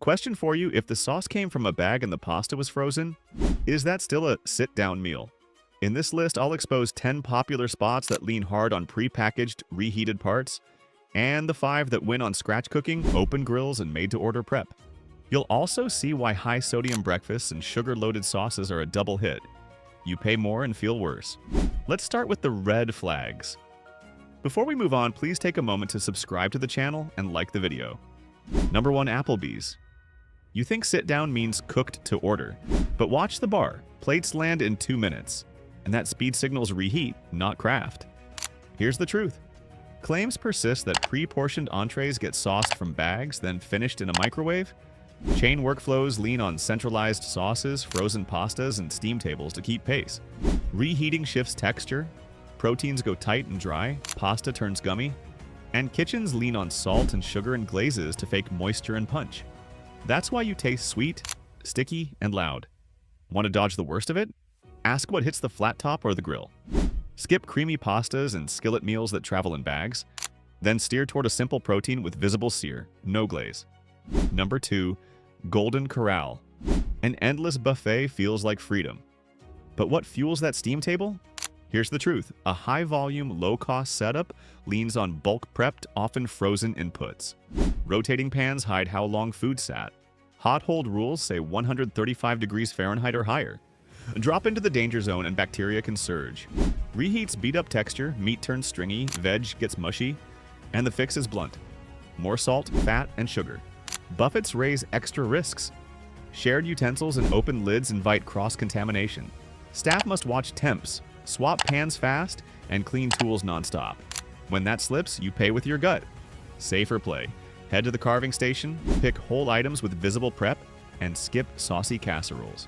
Question for you, if the sauce came from a bag and the pasta was frozen, is that still a sit-down meal? In this list, I'll expose 10 popular spots that lean hard on pre-packaged, reheated parts, and the 5 that win on scratch cooking, open grills, and made-to-order prep. You'll also see why high-sodium breakfasts and sugar-loaded sauces are a double hit. You pay more and feel worse. Let's start with the red flags. Before we move on, please take a moment to subscribe to the channel and like the video. Number 1, Applebees. You think sit-down means cooked to order, but watch the bar. Plates land in 2 minutes, and that speed signals reheat, not craft. Here's the truth. Claims persist that pre-portioned entrees get sauced from bags, then finished in a microwave. Chain workflows lean on centralized sauces, frozen pastas, and steam tables to keep pace. Reheating shifts texture. Proteins go tight and dry. Pasta turns gummy. And kitchens lean on salt and sugar and glazes to fake moisture and punch. That's why you taste sweet, sticky, and loud. Want to dodge the worst of it? Ask what hits the flat top or the grill. Skip creamy pastas and skillet meals that travel in bags. Then steer toward a simple protein with visible sear, no glaze. Number 2, Golden Corral. An endless buffet feels like freedom. But what fuels that steam table? Here's the truth. A high-volume, low-cost setup leans on bulk-prepped, often frozen inputs. Rotating pans hide how long food sat. Hot hold rules say 135 degrees Fahrenheit or higher. Drop into the danger zone and bacteria can surge. Reheats beat up texture, meat turns stringy, veg gets mushy, and the fix is blunt. More salt, fat, and sugar. Buffets raise extra risks. Shared utensils and open lids invite cross-contamination. Staff must watch temps, swap pans fast, and clean tools nonstop. When that slips, you pay with your gut. Safer play. Head to the carving station, pick whole items with visible prep, and skip saucy casseroles.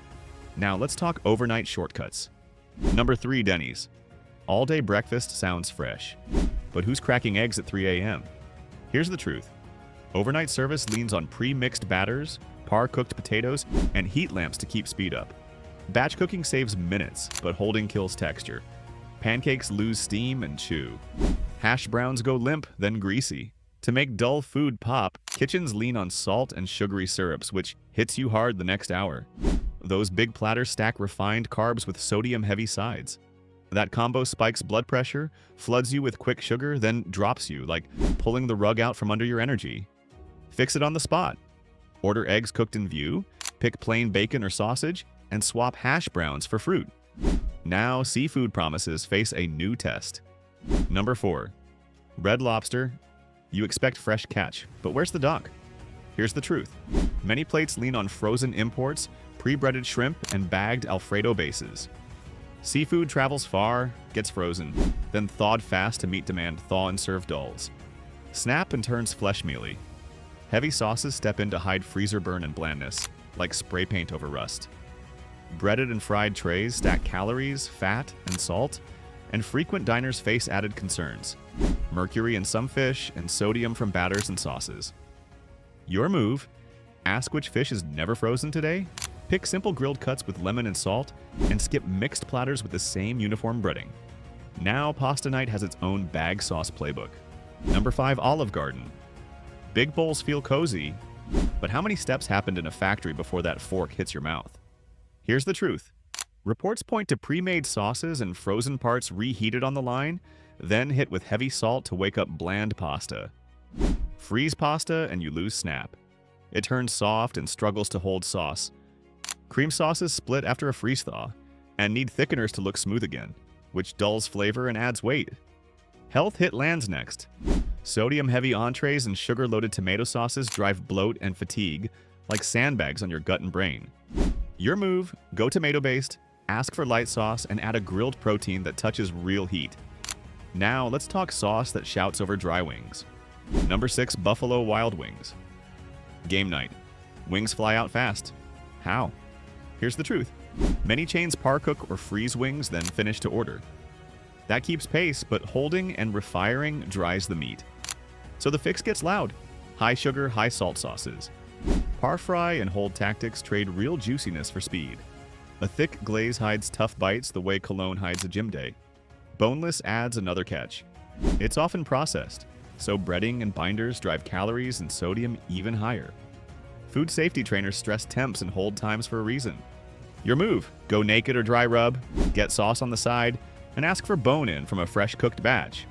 Now let's talk overnight shortcuts. Number 3, Denny's. All-day breakfast sounds fresh. But who's cracking eggs at 3 a.m.? Here's the truth. Overnight service leans on pre-mixed batters, par-cooked potatoes, and heat lamps to keep speed up. Batch cooking saves minutes, but holding kills texture. Pancakes lose steam and chew. Hash browns go limp, then greasy. To make dull food pop, kitchens lean on salt and sugary syrups, which hits you hard the next hour. Those big platters stack refined carbs with sodium-heavy sides. That combo spikes blood pressure, floods you with quick sugar, then drops you, like pulling the rug out from under your energy. Fix it on the spot. Order eggs cooked in view, pick plain bacon or sausage, and swap hash browns for fruit. Now, seafood promises face a new test. Number 4, Red Lobster. You expect fresh catch, but where's the dock? Here's the truth. Many plates lean on frozen imports, pre-breaded shrimp, and bagged Alfredo bases. Seafood travels far, gets frozen, then thawed fast to meet demand thaw and serve dulls. Snap and turns flesh mealy. Heavy sauces step in to hide freezer burn and blandness, like spray paint over rust. Breaded and fried trays stack calories, fat, and salt, and frequent diners face added concerns: mercury in some fish and sodium from batters and sauces. Your move: ask which fish is never frozen today, pick simple grilled cuts with lemon and salt, and skip mixed platters with the same uniform breading. Now pasta night has its own bag sauce playbook. Number 5, Olive Garden. Big bowls feel cozy, but how many steps happened in a factory before that fork hits your mouth? Here's the truth. Reports point to pre-made sauces and frozen parts reheated on the line, then hit with heavy salt to wake up bland pasta. Freeze pasta and you lose snap. It turns soft and struggles to hold sauce. Cream sauces split after a freeze thaw and need thickeners to look smooth again, which dulls flavor and adds weight. Health hit lands next. Sodium-heavy entrees and sugar-loaded tomato sauces drive bloat and fatigue like sandbags on your gut and brain. Your move: go tomato-based, ask for light sauce, and add a grilled protein that touches real heat. Now let's talk sauce that shouts over dry wings. Number 6, Buffalo Wild Wings. Game night. Wings fly out fast. How? Here's the truth. Many chains par-cook or freeze wings, then finish to order. That keeps pace, but holding and refiring dries the meat. So the fix gets loud. High sugar, high salt sauces. Par-fry and hold tactics trade real juiciness for speed. A thick glaze hides tough bites the way cologne hides a gym day. Boneless adds another catch. It's often processed, so breading and binders drive calories and sodium even higher. Food safety trainers stress temps and hold times for a reason. Your move: go naked or dry rub, get sauce on the side, and ask for bone-in from a fresh cooked batch.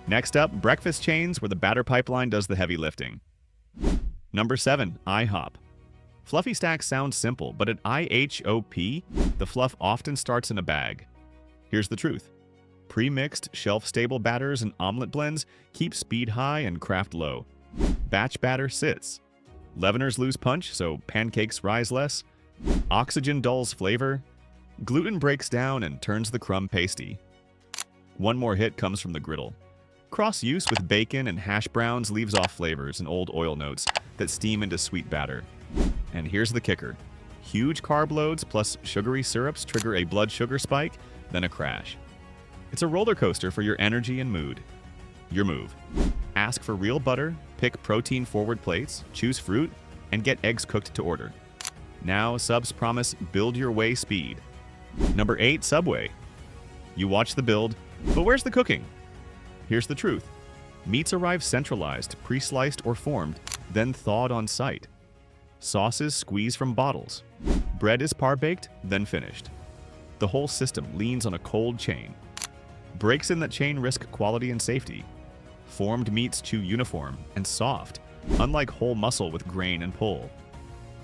Next up, breakfast chains where the batter pipeline does the heavy lifting. Number 7. IHOP. Fluffy stacks sound simple, but at IHOP, the fluff often starts in a bag. Here's the truth. Pre-mixed, shelf-stable batters and omelet blends keep speed high and craft low. Batch batter sits. Leaveners lose punch, so pancakes rise less. Oxygen dulls flavor. Gluten breaks down and turns the crumb pasty. One more hit comes from the griddle. Cross-use with bacon and hash browns leaves off flavors and old oil notes that steam into sweet batter. And here's the kicker. Huge carb loads plus sugary syrups trigger a blood sugar spike, then a crash. It's a roller coaster for your energy and mood. Your move: ask for real butter, pick protein-forward plates, choose fruit, and get eggs cooked to order. Now, subs promise build your way speed. Number 8. Subway. You watch the build, but where's the cooking? Here's the truth. Meats arrive centralized, pre-sliced or formed, then thawed on site. Sauces squeeze from bottles. Bread is par-baked, then finished. The whole system leans on a cold chain. Breaks in that chain risk quality and safety. Formed meats chew uniform and soft, unlike whole muscle with grain and pull.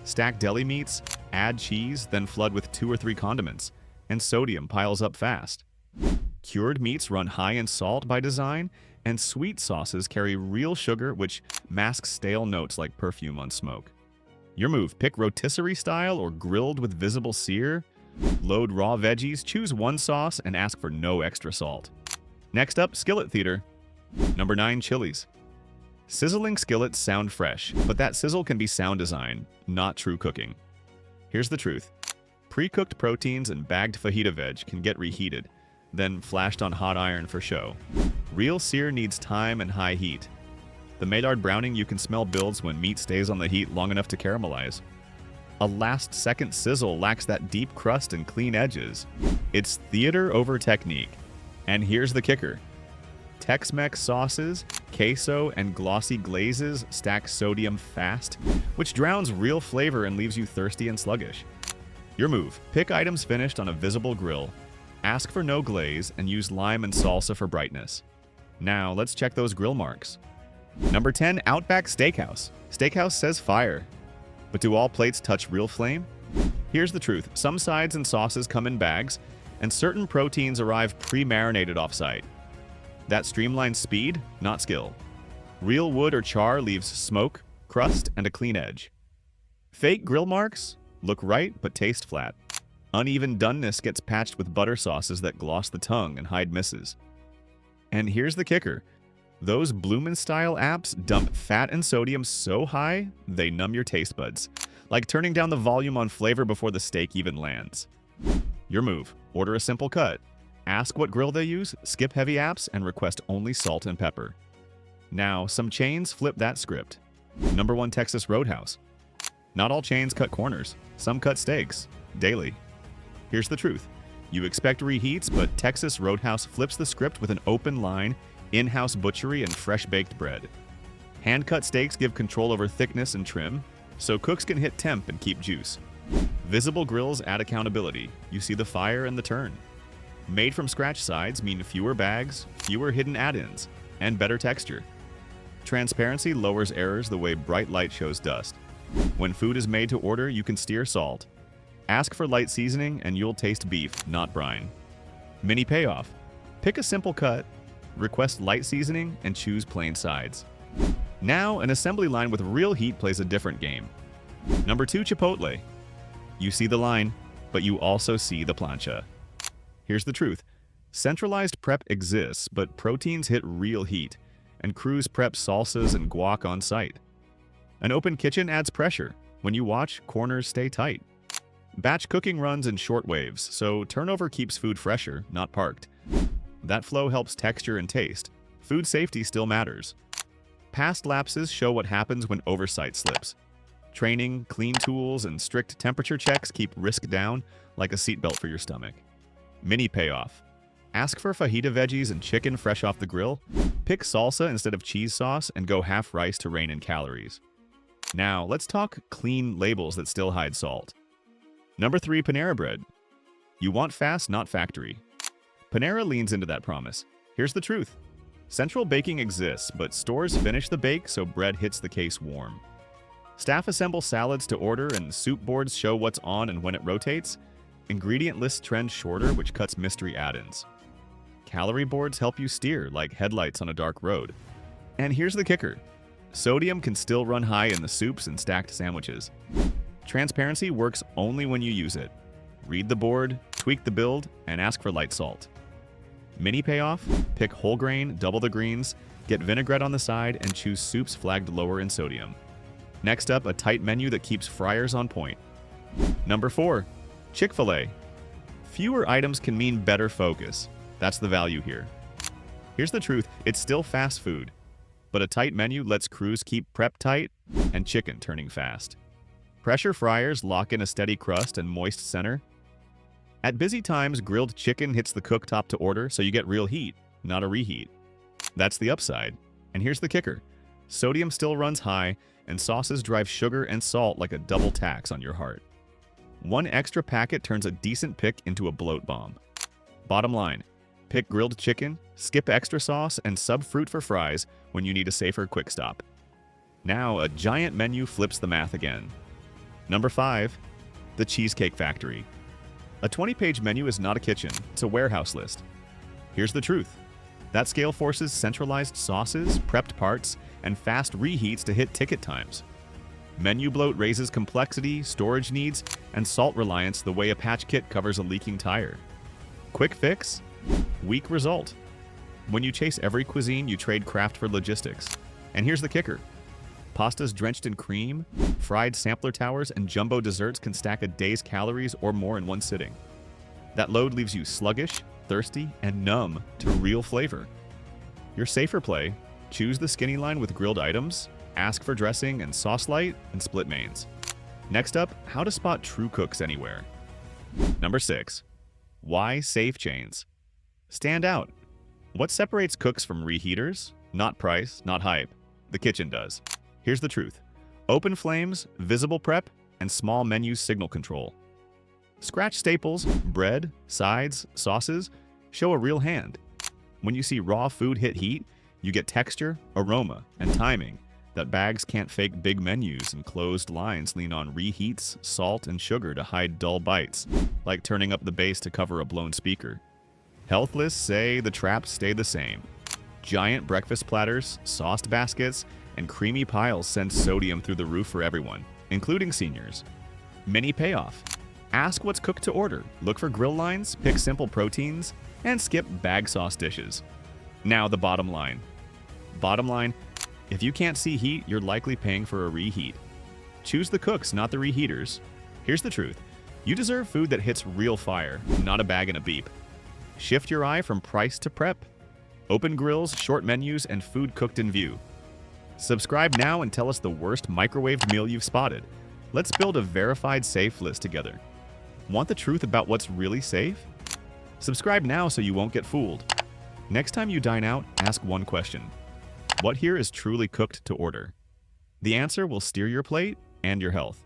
Stack deli meats, add cheese, then flood with 2 or 3 condiments, and sodium piles up fast. Cured meats run high in salt by design, and sweet sauces carry real sugar which masks stale notes like perfume on smoke. Your move: pick rotisserie style or grilled with visible sear. Load raw veggies, choose one sauce, and ask for no extra salt. Next up, skillet theater. Number 9. Chili's. Sizzling skillets sound fresh, but that sizzle can be sound design, not true cooking. Here's the truth. Pre-cooked proteins and bagged fajita veg can get reheated, then flashed on hot iron for show. Real sear needs time and high heat. The Maillard browning you can smell builds when meat stays on the heat long enough to caramelize. A last-second sizzle lacks that deep crust and clean edges. It's theater over technique. And here's the kicker. Tex-Mex sauces, queso, and glossy glazes stack sodium fast, which drowns real flavor and leaves you thirsty and sluggish. Your move: pick items finished on a visible grill, ask for no glaze, and use lime and salsa for brightness. Now, let's check those grill marks. Number 10. Outback Steakhouse. Steakhouse says fire. But do all plates touch real flame? Here's the truth. Some sides and sauces come in bags, and certain proteins arrive pre-marinated off-site. That streamlines speed, not skill. Real wood or char leaves smoke, crust, and a clean edge. Fake grill marks look right but taste flat. Uneven doneness gets patched with butter sauces that gloss the tongue and hide misses. And here's the kicker. Those Bloomin'-style apps dump fat and sodium so high, they numb your taste buds, like turning down the volume on flavor before the steak even lands. Your move: order a simple cut. Ask what grill they use, skip heavy apps, and request only salt and pepper. Now, some chains flip that script. Number 1. Texas Roadhouse. Not all chains cut corners. Some cut steaks. Daily. Here's the truth. You expect reheats, but Texas Roadhouse flips the script with an open line, in-house butchery, and fresh-baked bread. Hand-cut steaks give control over thickness and trim, so cooks can hit temp and keep juice. Visible grills add accountability. You see the fire and the turn. Made-from-scratch sides mean fewer bags, fewer hidden add-ins, and better texture. Transparency lowers errors the way bright light shows dust. When food is made to order, you can steer salt. Ask for light seasoning and you'll taste beef, not brine. Mini payoff. Pick a simple cut, request light seasoning, and choose plain sides. Now, an assembly line with real heat plays a different game. Number 2. Chipotle. You see the line, but you also see the plancha. Here's the truth. Centralized prep exists, but proteins hit real heat, and crews prep salsas and guac on site. An open kitchen adds pressure. When you watch, corners stay tight. Batch cooking runs in short waves, so turnover keeps food fresher, not parked. That flow helps texture and taste. Food safety still matters. Past lapses show what happens when oversight slips. Training, clean tools, and strict temperature checks keep risk down like a seatbelt for your stomach. Mini payoff. Ask for fajita veggies and chicken fresh off the grill. Pick salsa instead of cheese sauce and go half rice to rein in calories. Now, let's talk clean labels that still hide salt. Number 3, Panera Bread. You want fast, not factory. Panera leans into that promise. Here's the truth. Central baking exists, but stores finish the bake so bread hits the case warm. Staff assemble salads to order and soup boards show what's on and when it rotates. Ingredient lists trend shorter, which cuts mystery add-ins. Calorie boards help you steer, like headlights on a dark road. And here's the kicker. Sodium can still run high in the soups and stacked sandwiches. Transparency works only when you use it. Read the board, tweak the build, and ask for light salt. Mini payoff: pick whole grain, double the greens, get vinaigrette on the side, and choose soups flagged lower in sodium. Next up, a tight menu that keeps fryers on point. Number 4, Chick-fil-A. Fewer items can mean better focus. That's the value here. Here's the truth, it's still fast food, but a tight menu lets crews keep prep tight and chicken turning fast. Pressure fryers lock in a steady crust and moist center. At busy times, grilled chicken hits the cooktop to order, so you get real heat, not a reheat. That's the upside. And here's the kicker. Sodium still runs high, and sauces drive sugar and salt like a double tax on your heart. One extra packet turns a decent pick into a bloat bomb. Bottom line, pick grilled chicken, skip extra sauce, and sub fruit for fries when you need a safer quick stop. Now, a giant menu flips the math again. Number 5, the Cheesecake Factory. A 20-page menu is not a kitchen, it's a warehouse list. Here's the truth. That scale forces centralized sauces, prepped parts, and fast reheats to hit ticket times. Menu bloat raises complexity, storage needs, and salt reliance the way a patch kit covers a leaking tire. Quick fix? Weak result. When you chase every cuisine, you trade craft for logistics. And here's the kicker. Pastas drenched in cream, fried sampler towers, and jumbo desserts can stack a day's calories or more in one sitting. That load leaves you sluggish, thirsty, and numb to real flavor. Your safer play: choose the skinny line with grilled items, ask for dressing and sauce light, and split mains. Next up, how to spot true cooks anywhere. Number 6, why safe chains? Stand out. What separates cooks from reheaters? Not price, not hype. The kitchen does. Here's the truth. Open flames, visible prep, and small menu signal control. Scratch staples, bread, sides, sauces, show a real hand. When you see raw food hit heat, you get texture, aroma, and timing that bags can't fake. Big menus and closed lines lean on reheats, salt, and sugar to hide dull bites, like turning up the bass to cover a blown speaker. Health lists say the traps stay the same. Giant breakfast platters, sauced baskets, and creamy piles send sodium through the roof for everyone, including seniors. Mini payoff. Ask what's cooked to order, look for grill lines, pick simple proteins, and skip bag sauce dishes. Now the bottom line. Bottom line, if you can't see heat, you're likely paying for a reheat. Choose the cooks, not the reheaters. Here's the truth. You deserve food that hits real fire, not a bag and a beep. Shift your eye from price to prep. Open grills, short menus, and food cooked in view. Subscribe now and tell us the worst microwaved meal you've spotted. Let's build a verified safe list together. Want the truth about what's really safe? Subscribe now so you won't get fooled. Next time you dine out, ask one question. What here is truly cooked to order? The answer will steer your plate and your health.